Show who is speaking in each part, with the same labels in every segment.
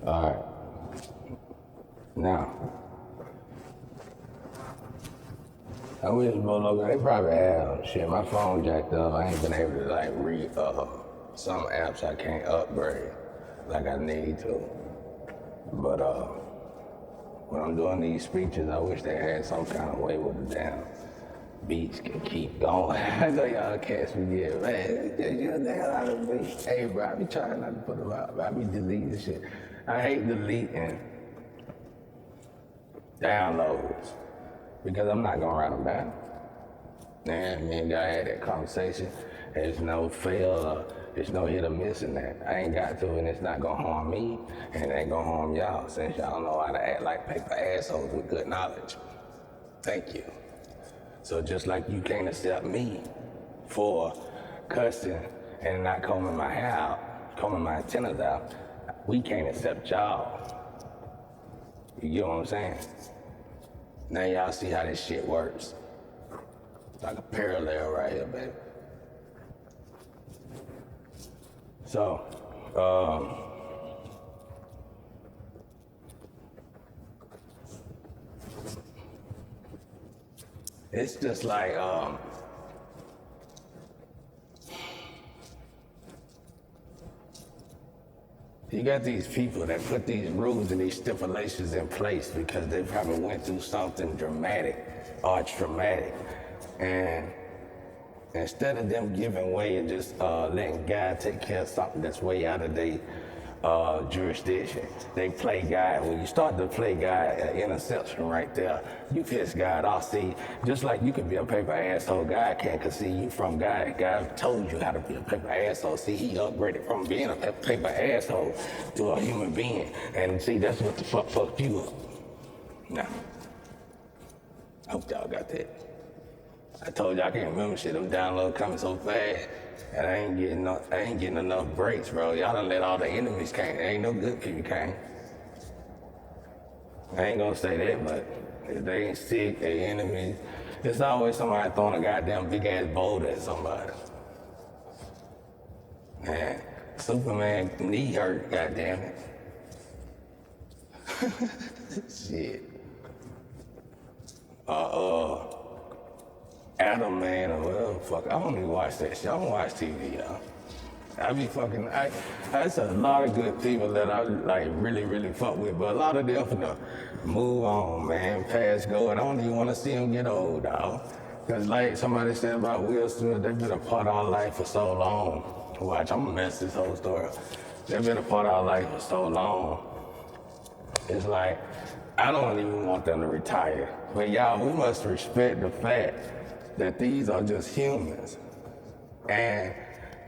Speaker 1: All right. Now, I wish Bologo, they probably have shit. My phone jacked up. I ain't been able to like read some apps I can't upgrade like I need to. But when I'm doing these speeches, I wish they had some kind of way with the damn beats can keep going. I know y'all cats forget, man. You know the hell out of the beat. Hey, bro, I be trying not to put them out, but I be deleting shit. I hate deleting downloads because I'm not gonna write them down. And me and guy had that conversation. There's no fail, there's no hit or miss in that. I ain't got to, and it's not gonna harm me, and it ain't gonna harm y'all since y'all know how to act like paper assholes with good knowledge. Thank you. So just like you can't accept me for cussing and not combing my hair out, combing my antennas out, we can't accept y'all. You get what I'm saying? Now y'all see how this shit works. It's like a parallel right here, baby. So, it's just like, you got these people that put these rules and these stipulations in place because they probably went through something dramatic, arch traumatic. And instead of them giving way and just letting God take care of something that's way out of their jurisdiction, they play God. When you start to play God, interception right there, you piss God off. See, just like you can be a paper asshole, God can't conceive you from God. God told you how to be a paper asshole. See, he upgraded from being a paper asshole to a human being. And see, that's what the fuck fucked you up. Now, I hope y'all got that. I told you I can't remember shit. Them downloads coming so fast, and I ain't getting enough breaks, bro. Y'all done let all the enemies came. There ain't no good people came. I ain't gonna say that, but if they ain't sick, they enemies. There's always somebody throwing a goddamn big ass boulder at somebody. Man, Superman knee hurt, goddamn it. Shit. Adam Man or whatever, fuck. I don't even watch that shit. I don't watch TV, y'all. I be fucking, there's a lot of good people that I like really, really fuck with, but a lot of them finna move on, man, past go, and I don't even wanna see them get old, dog. Cause like somebody said about Will Smith, they've been a part of our life for so long. Watch, I'm gonna mess this whole story up. They've been a part of our life for so long. It's like, I don't even want them to retire. But y'all, we must respect the fact that these are just humans. And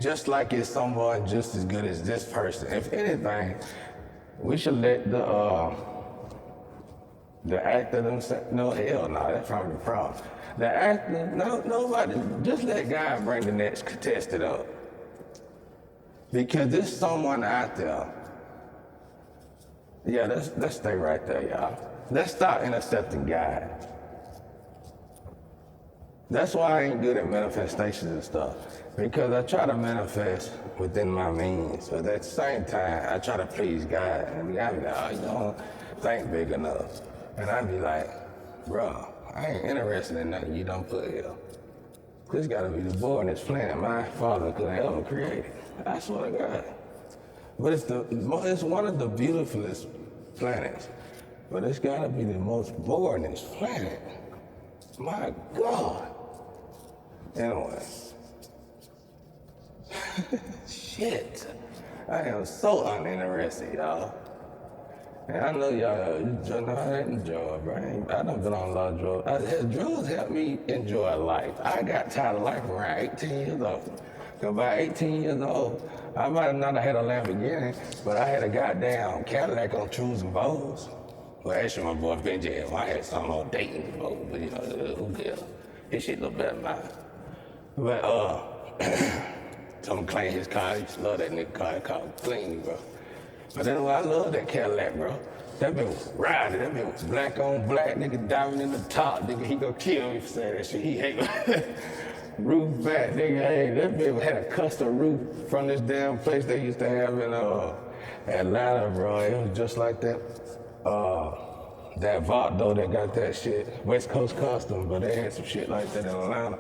Speaker 1: just like it's someone just as good as this person, if anything, we should let the actor themselves, no, hell no, that's probably the problem. The actor, nobody, just let God bring the next contestant up. Because there's someone out there. Yeah, let's stay right there, y'all. Let's stop intercepting God. That's why I ain't good at manifestations and stuff, because I try to manifest within my means, but at the same time, I try to please God, and God be like, oh, you don't think big enough. And I be like, bro, I ain't interested in nothing you don't put here. This gotta be the boringest planet my father could have ever created. I swear to God. But it's one of the beautifulest planets, but it's gotta be the most boringest planet. My God. Anyway. Shit. I am so uninterested, y'all. And I know y'all know I enjoy, bro. I done been on a lot of drugs. Drugs help me enjoy life. I got tired of life around 18 years old. Cause by 18 years old, I might have not have had a Lamborghini, but I had a goddamn Cadillac on Trues and Bows. Well, actually, my boy Benji had I had something on dating Bows, but you know, who cares? His shit look better than mine. But, someone claim his car, I used to love that nigga car, that car was clean, bro. But anyway, I love that Cadillac, bro. That bitch was riding, that bitch was black on black, nigga diamond in the top, nigga, he gonna kill me for saying that shit, he hate me. Roof back, nigga, hey, that bitch had a custom roof from this damn place they used to have in Atlanta, bro, it was just like that. That Vault though that got that shit, West Coast Custom, but they had some shit like that in Atlanta.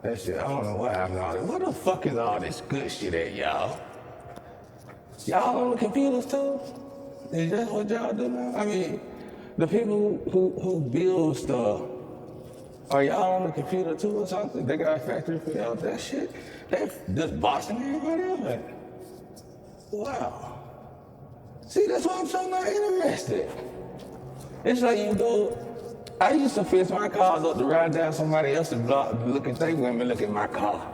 Speaker 1: That shit, I don't know what happened to all this. What the fuck is all this good shit at, y'all? Y'all on the computers too? Is that what y'all do now? I mean, the people who build stuff, are y'all on the computer too or something? They got a factory for y'all, that shit? They just bossing everybody up. Wow. See, that's why I'm so not interested. It's like you go, I used to fix my cars up to ride down somebody else's block, look at they women, look at my car.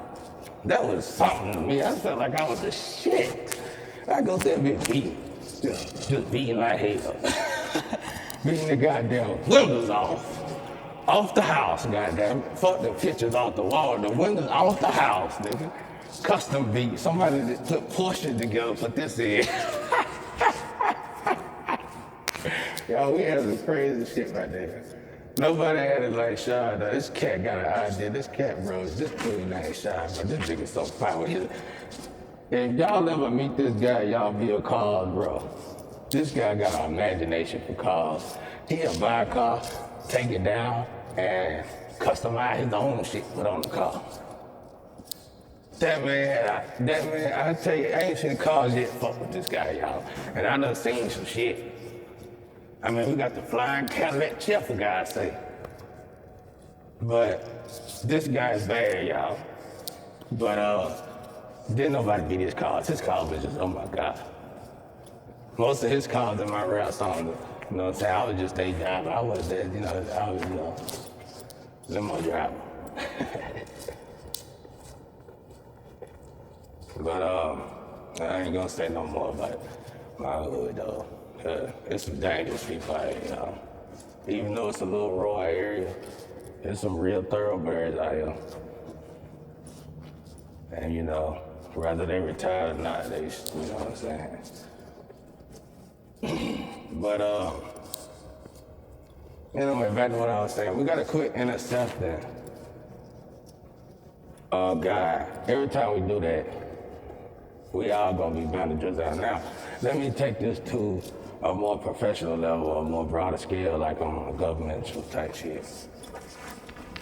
Speaker 1: That was something to me. I felt like I was the shit. I go there and be beating, just beating like hell. Beating the goddamn windows off the house, goddamn. Fuck the pictures off the wall, the windows off the house, nigga. Custom beat, somebody that put portions together, put this in. Yo, we had some crazy shit right there. Nobody had it like Shy, though. This cat got an idea. This cat, bro, this dude named Shy, but this nigga so powerful. If y'all ever meet this guy, y'all build cars, bro. This guy got an imagination for cars. He'll buy a car, take it down, and customize his own shit put on the car. That man, I tell you, I ain't seen cars yet fuck with this guy, y'all. And I done seen some shit. I mean, we got the flying Cadillac chef, for God's sake. But this guy's bad, y'all. But didn't nobody beat his cars. His cars was just, oh my God. Most of his cars in my rap song, you know what I'm saying? I was just a driver. I was there, you know, I was, limo driver. But I ain't gonna say no more about my hood though. It's some dangerous people out here, you know. Even though it's a little raw area, there's some real thoroughbreds out here. And you know, whether they retired or not, they, you know what I'm saying? But anyway, back to what I was saying. We gotta quit intercepting God. Every time we do that, we all gonna be managers out. Now, let me take this to a more professional level, a more broader scale, like on a governmental type shit.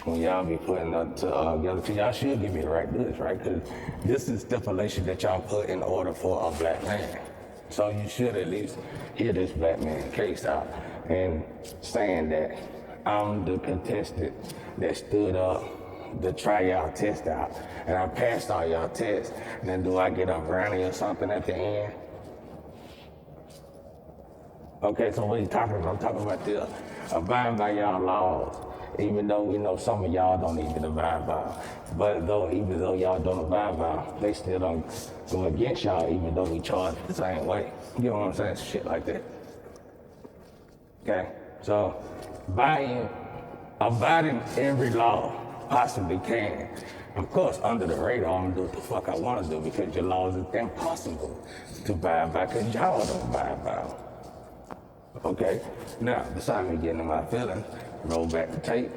Speaker 1: When y'all be putting up together, y'all should give me the right to this, right? Because this is stipulation that y'all put in order for a black man. So you should at least hear this black man case out and saying that I'm the contestant that stood up to try y'all test out. And I passed all y'all tests. And then do I get a brownie or something at the end? Okay, so what are you talking about? I'm talking about this, abiding by y'all laws. Even though we know some of y'all don't even abide by them. But even though y'all don't abide by them, they still don't go against y'all even though we charge the same way. You know what I'm saying? Shit like that. Okay, so abiding every law possibly can. Of course, under the radar, I'm gonna do what the fuck I wanna do because your laws is impossible to abide by because y'all don't abide by them. Okay, now, beside me getting in my feelings, roll back the tape.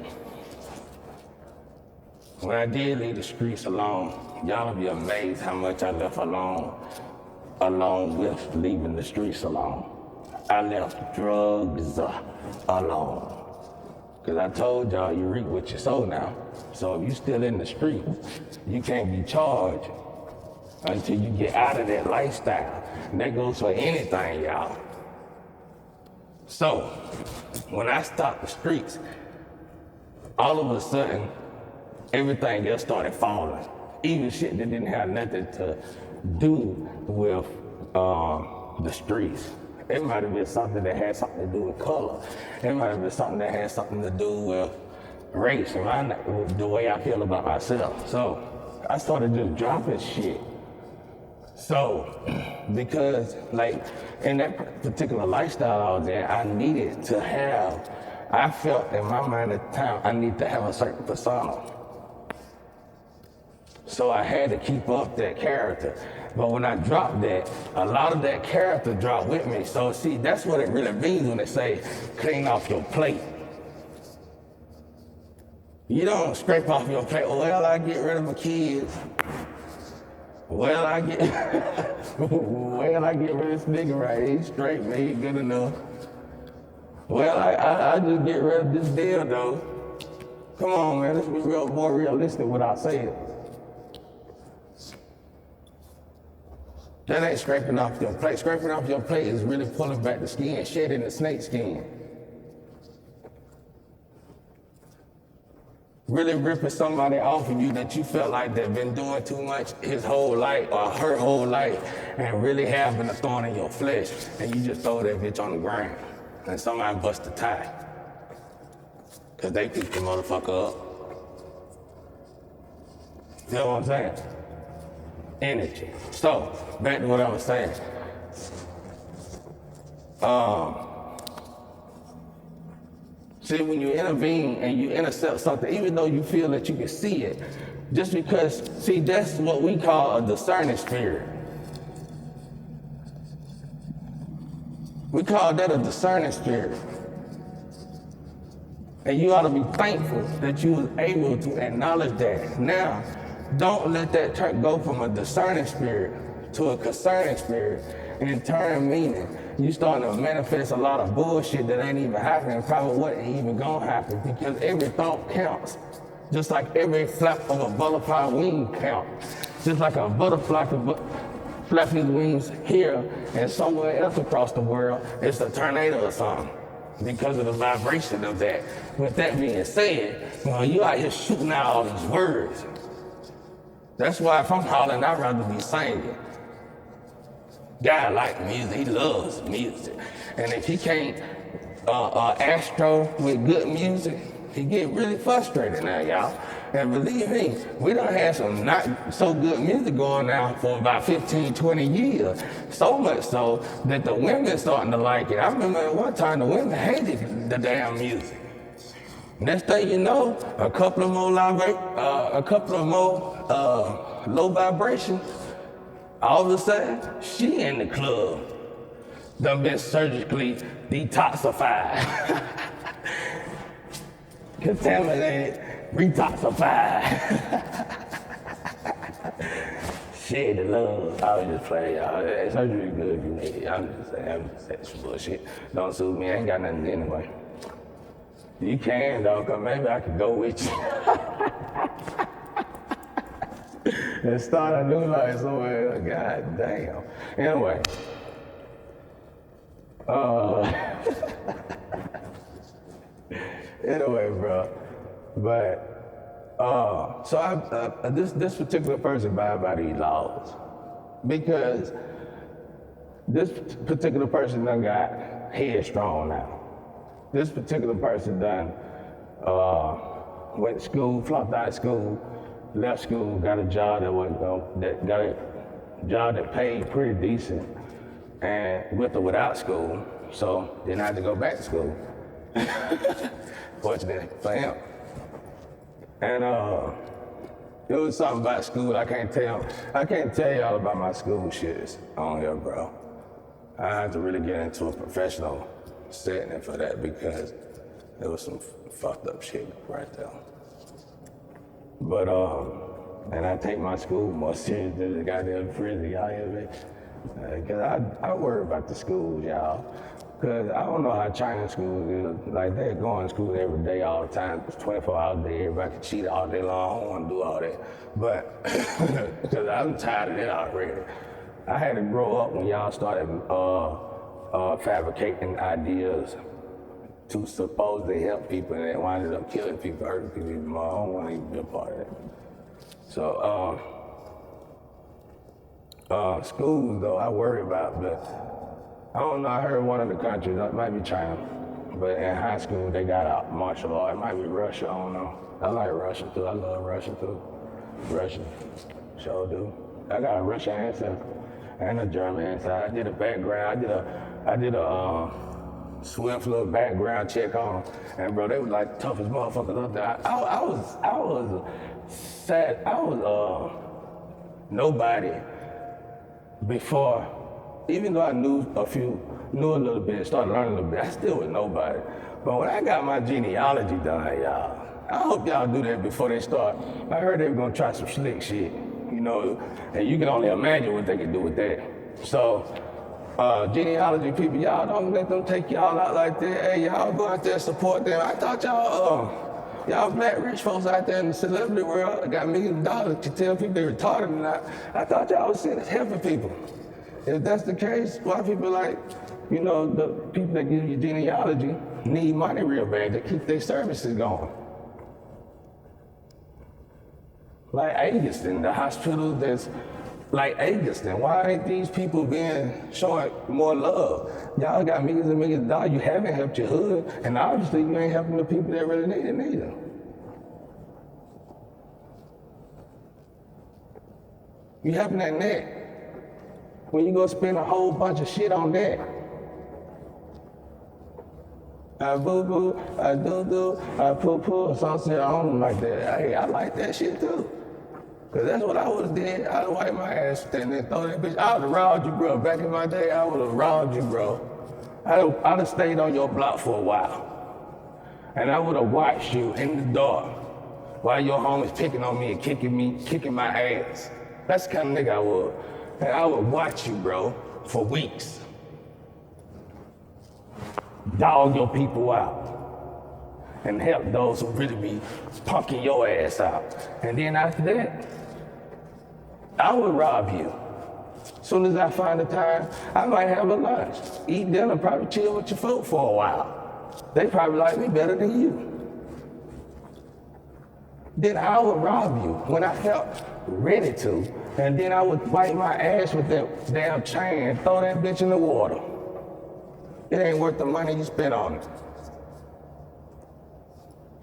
Speaker 1: When I did leave the streets alone, y'all will be amazed how much I left along with leaving the streets alone. I left drugs alone. Because I told y'all you reap what you sow now. So if you still in the street, you can't be charged until you get out of that lifestyle. And that goes for anything, y'all. So, when I stopped the streets, all of a sudden, everything else started falling. Even shit that didn't have nothing to do with the streets. It might have been something that had something to do with color. It might have been something that had something to do with race, and the way I feel about myself. So, I started just dropping shit. So, because like in that particular lifestyle I was in, I felt in my mind at the time, I need to have a certain persona. So I had to keep up that character. But when I dropped that, a lot of that character dropped with me. So see, that's what it really means when they say, clean off your plate. You don't scrape off your plate, well, I get rid of my kids. Well, I get, well, I get rid of this nigga right. He's straight, man. He good enough. Well, I just get rid of this deal, though. Come on, man. Let's be more realistic without saying it. That ain't scraping off your plate. Scraping off your plate is really pulling back the skin, shedding the snake skin. Really ripping somebody off of you that you felt like they've been doing too much his whole life or her whole life and really having a thorn in your flesh, and you just throw that bitch on the ground and somebody bust the tie. Cause they picked the motherfucker up. You know what I'm saying? Energy. So, back to what I was saying. See, when you intervene and you intercept something, even though you feel that you can see it, just because, see, that's what we call a discerning spirit. We call that a discerning spirit. And you ought to be thankful that you was able to acknowledge that. Now, don't let that go from a discerning spirit to a concerning spirit. And in turn, meaning you starting to manifest a lot of bullshit that ain't even happening, probably wasn't even gonna happen, because every thought counts. Just like every flap of a butterfly wing counts. Just like a butterfly could flap his wings here and somewhere else across the world, it's a tornado or something, because of the vibration of that. With that being said, well, you out here shooting out all these words. That's why if I'm hollering, I'd rather be singing. God likes music, he loves music. And if he can't astro with good music, he get really frustrated now, y'all. And believe me, we done had some not so good music going now for about 15, 20 years. So much so that the women starting to like it. I remember at one time the women hated the damn music. Next thing you know, a couple of more low vibrations, all of a sudden, she in the club. Done been surgically detoxified. Contaminated, retoxified. Shit, the love. I was just playing, y'all. Surgery good if you need it. I'm just saying some bullshit. Don't sue me, I ain't got nothing anyway. You can, though, because maybe I could go with you. And start a new life somewhere. God damn. Anyway. Anyway, bro. But, so this particular person abide by these laws. Because this particular person done got headstrong now. This particular person done went to school, flunked out of school, left school, got a job that paid pretty decent, and with or without school, so didn't have to go back to school. Fortunately for him. And it was something about school I can't tell y'all about my school shit on here, bro. I had to really get into a professional setting for that because there was some fucked up shit right there. But and I take my school more serious than the goddamn prison, y'all hear me? Cause I worry about the schools, y'all. Cause I don't know how China schools is. Like they're going to school every day, all the time. It's 24 hours a day. Everybody can cheat all day long. I don't want to do all that. But cause I'm tired of that already. I had to grow up when y'all started fabricating ideas to supposedly help people, and it winded up killing people, hurting people even more. I don't want to even be a part of that. So, schools though, I worry about, but I don't know, I heard one of the countries, it might be China, but in high school they got a martial law. It might be Russia, I don't know. I like Russia too, I love Russia too. Russia, sure do. I got a Russian ancestor and a German ancestor. I did a background, I did a swift little background check on them, and bro, they was like the toughest motherfuckers up there. I was sad, I was nobody before. Even though I knew a little bit, started learning a little bit, I still was nobody. But when I got my genealogy done, y'all, I hope y'all do that before they start. I heard they were gonna try some slick shit, you know, and you can only imagine what they can do with that. So, genealogy people, y'all don't let them take y'all out like that. Hey, y'all go out there and support them. I thought y'all black rich folks out there in the celebrity world that got millions of dollars to tell people they're retarded or not. I thought y'all was sitting helping people. If that's the case, why people like, you know, the people that give you genealogy need money real bad to keep their services going. Like Augustin, the hospital that's like Augustin, why ain't these people being showing more love? Y'all got millions and millions of dollars, you haven't helped your hood, and obviously you ain't helping the people that really need it neither. You helping that net. When you go spend a whole bunch of shit on that. I boo-boo, I do-do, I poo-poo, or something on like that. Hey, I like that shit too. Cause that's what I would've did. I'd wipe my ass and then throw that bitch. I would've robbed you, bro. Back in my day, I would've robbed you, bro. I'd have stayed on your block for a while. And I would've watched you in the dark while your homies picking on me and kicking my ass. That's the kind of nigga I was. And I would watch you, bro, for weeks. Dog your people out. And help those who really be punking your ass out. And then after that, I would rob you. As soon as I find the time, I might have a lunch, eat dinner, probably chill with your folk for a while. They probably like me better than you. Then I would rob you when I felt ready to, and then I would wipe my ass with that damn chain and throw that bitch in the water. It ain't worth the money you spent on it.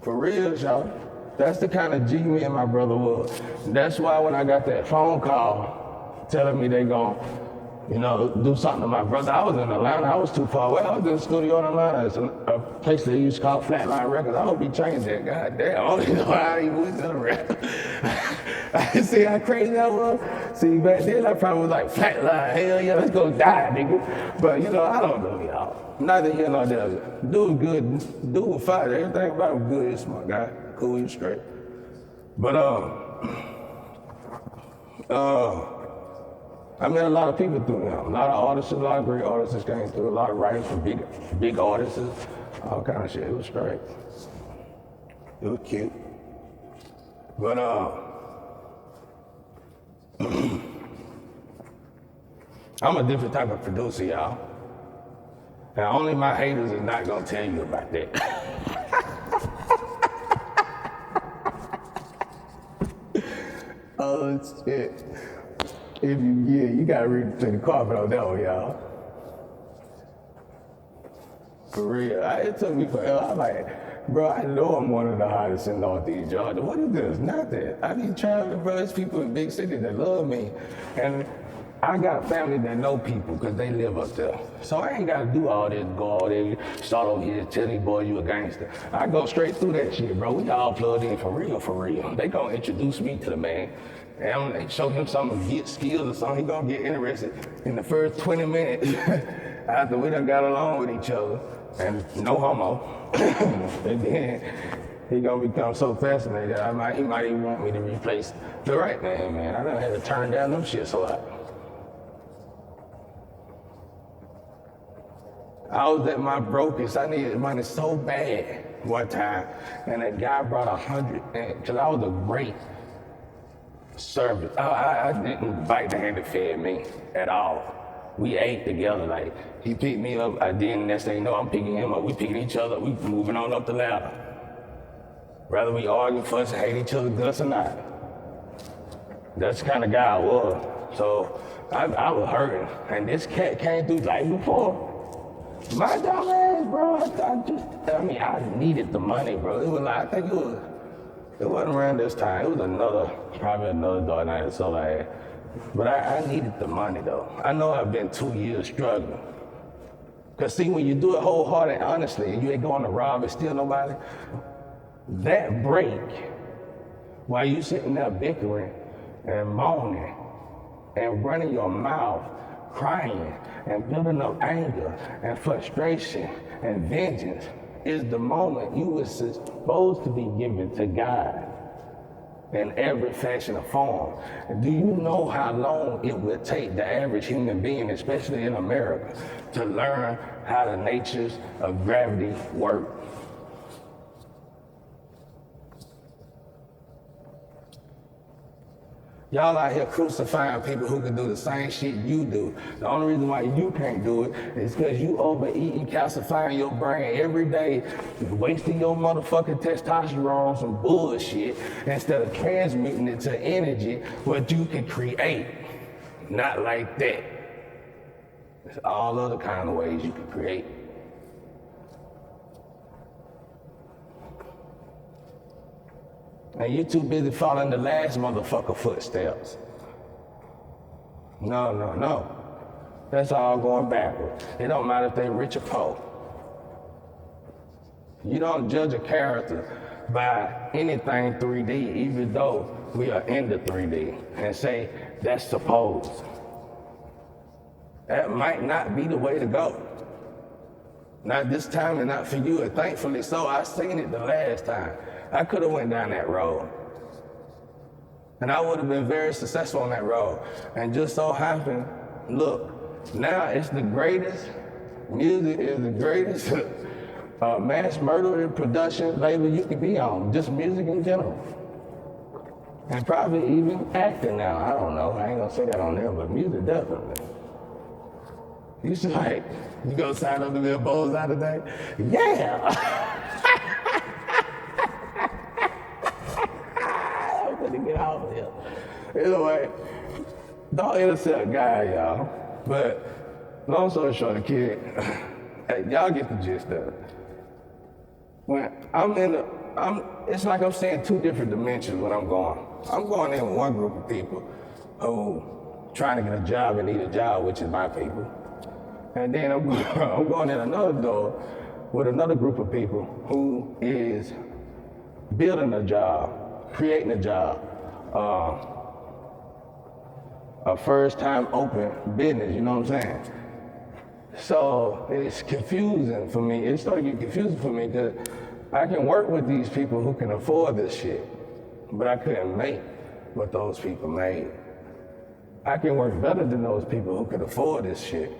Speaker 1: For real, y'all. That's the kind of G me and my brother was. That's why when I got that phone call telling me they gon', you know, do something to my brother, I was in Atlanta, I was too far away. I was in the studio in Atlanta. It's a place they used to call Flatline Records. I hope he changed that, goddamn. I don't even know how he was in a record. See how crazy that was? See, back then I probably was like, Flatline, hell yeah, let's go die, nigga. But you know, I don't know, y'all. Neither here nor there. Dude good, dude fine. Everything about him good, he's smart guy. Cool, he's straight. But I met a lot of people through him. A lot of artists, a lot of great artists came through. A lot of writers from big artists, all kind of shit. It was straight. It was cute. But I'm a different type of producer, y'all. And only my haters is not gonna tell you about that. Oh shit. You gotta read between the carpet on that one, y'all. For real. It took me forever. I'm like, bro, I know I'm one of the hottest in Northeast Georgia. What is this? Nothing. I be traveling, bro. There's people in big cities that love me. And I got family that know people because they live up there. So I ain't gotta do all this, go all there, start over here, tell these boys you a gangster. I go straight through that shit, bro. We all plugged in for real, for real. They gonna introduce me to the man. And show him some get skills or something. He gonna get interested in the first 20 minutes after we done got along with each other. And no homo. And then he gonna become so fascinated, he might even want me to replace the right man. I done had to turn down them shits a lot. I was at my brokest. I needed money so bad one time. And that guy brought 100, because I was a great service. I didn't bite the hand that fed me at all. We ate together. Like, he picked me up. I didn't. Next thing you know, I'm picking him up. We picking each other up. We moving on up the ladder. Whether we argue, fuss, and hate each other, guts or not. That's the kind of guy I was. So I was hurting. And this cat came through like before. My dumb ass, bro, I needed the money, bro. It was like, it wasn't around this time. It was probably another dark night or so like that. But I needed the money, though. I know I've been 2 years struggling. Because see, when you do it wholehearted and honestly, and you ain't going to rob and steal nobody, that break, while you sitting there bickering and moaning and running your mouth, crying and building up anger and frustration and vengeance is the moment you were supposed to be given to God. in every fashion or form. Do you know how long it would take the average human being, especially in America, to learn how the natures of gravity work? Y'all out here crucifying people who can do the same shit you do. The only reason why you can't do it is because you overeating, calcifying your brain every day, wasting your motherfucking testosterone on some bullshit instead of transmitting it to energy what you can create. Not like that. There's all other kind of ways you can create. And you too busy following the last motherfucker footsteps. No. That's all going backwards. It don't matter if they rich or poor. You don't judge a character by anything 3D, even though we are in the 3D, and say that's supposed. That might not be the way to go. Not this time and not for you, and thankfully so. I seen it the last time. I could have went down that road. And I would have been very successful on that road. And just so happened, look, now it's the greatest, music is the greatest mass murder production label you could be on, just music in general. And probably even acting now, I don't know, I ain't gonna say that on there, but music definitely. You should you gonna sign up to be a Bullseye today? Yeah! Get out of here. Anyway, don't intercept guy, y'all. But long story short, the kid, y'all get the gist of it. When it's like I'm seeing two different dimensions when I'm going. I'm going in with one group of people who trying to get a job and need a job, which is my people. And then I'm going in another door with another group of people who is building a job, creating a job, a first time open business, you know what I'm saying? So it's confusing for me. It started getting confusing for me because I can work with these people who can afford this shit, but I couldn't make what those people made. I can work better than those people who could afford this shit,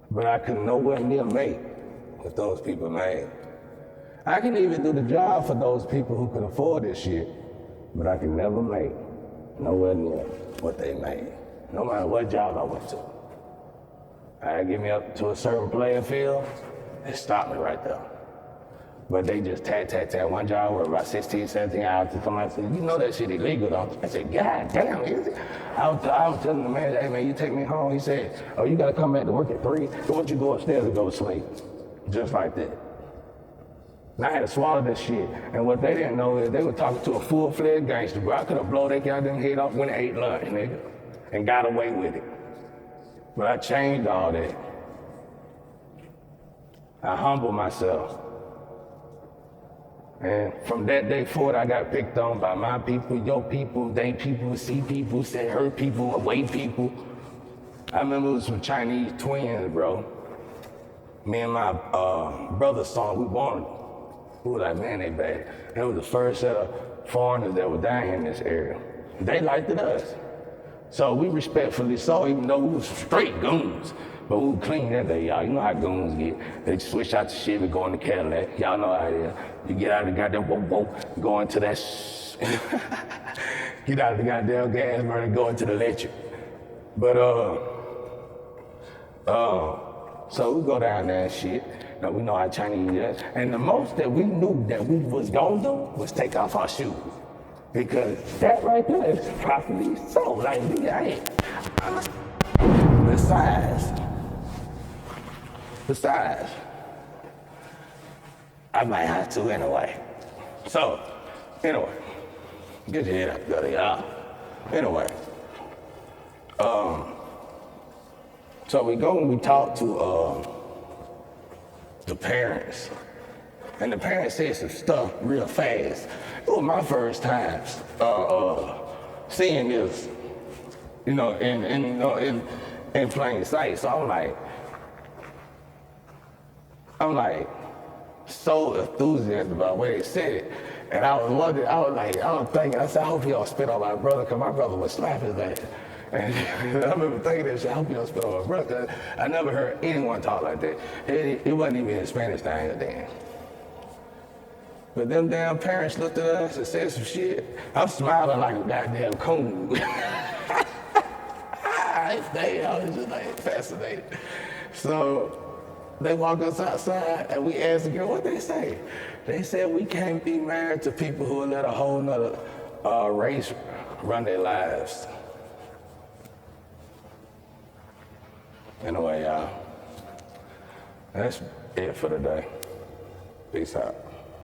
Speaker 1: but I could nowhere near make what those people made. I can even do the job for those people who can afford this shit, but I can never make nowhere near what they made, no matter what job I went to. I get me up to a certain playing field, they stop me right there. But they just tat. One job worked about 16, 17 hours. And somebody said, you know that shit illegal, don't you? I said, God damn, is it? I was telling the man, hey man, you take me home. He said, oh, you gotta come back to work at 3. Why don't you go upstairs and go to sleep? Just like that. And I had to swallow this shit. And what they didn't know is they were talking to a full-fledged gangster, bro. I could have blown that goddamn head off when I ate lunch, nigga, and got away with it. But I changed all that. I humbled myself. And from that day forward, I got picked on by my people, your people, they people, C people, said her people, white people. I remember it was some Chinese twins, bro. Me and my brother's son, we wanted them. We were like, man, they bad. And it was the first set of foreigners that were down here in this area. They liked us. So we respectfully saw, even though we was straight goons. But we were clean that day, y'all. You know how goons get. They switch out the shit and go in the Cadillac. Y'all know how it is. You get out of the goddamn go into that get out of the goddamn gas burner and go into the electric. But so we go down there and shit. Now we know how Chinese is. And the most that we knew that we was gonna do was take off our shoes. Because that right there is properly so. Like, nigga, I ain't. Besides, I might have to anyway. So, anyway, get your head up, brother, y'all. Anyway, so we go and we talk to the parents. And the parents said some stuff real fast. It was my first time seeing this, you know, in plain sight. So I'm like so enthusiastic about the way they said it. And I was wondering, I was thinking, I said, I hope he don't spit on my brother, because my brother would slap his ass. And I remember thinking that shit, I hope he don't spit on my brother, 'cause I never heard anyone talk like that. It wasn't even a Spanish thing then. But them damn parents looked at us and said some shit. I'm smiling like a goddamn coon. I was just like fascinated. So they walked us outside and we asked the girl, what they say? They said we can't be married to people who will let a whole nother race run their lives. Anyway, y'all, that's it for today. Peace out.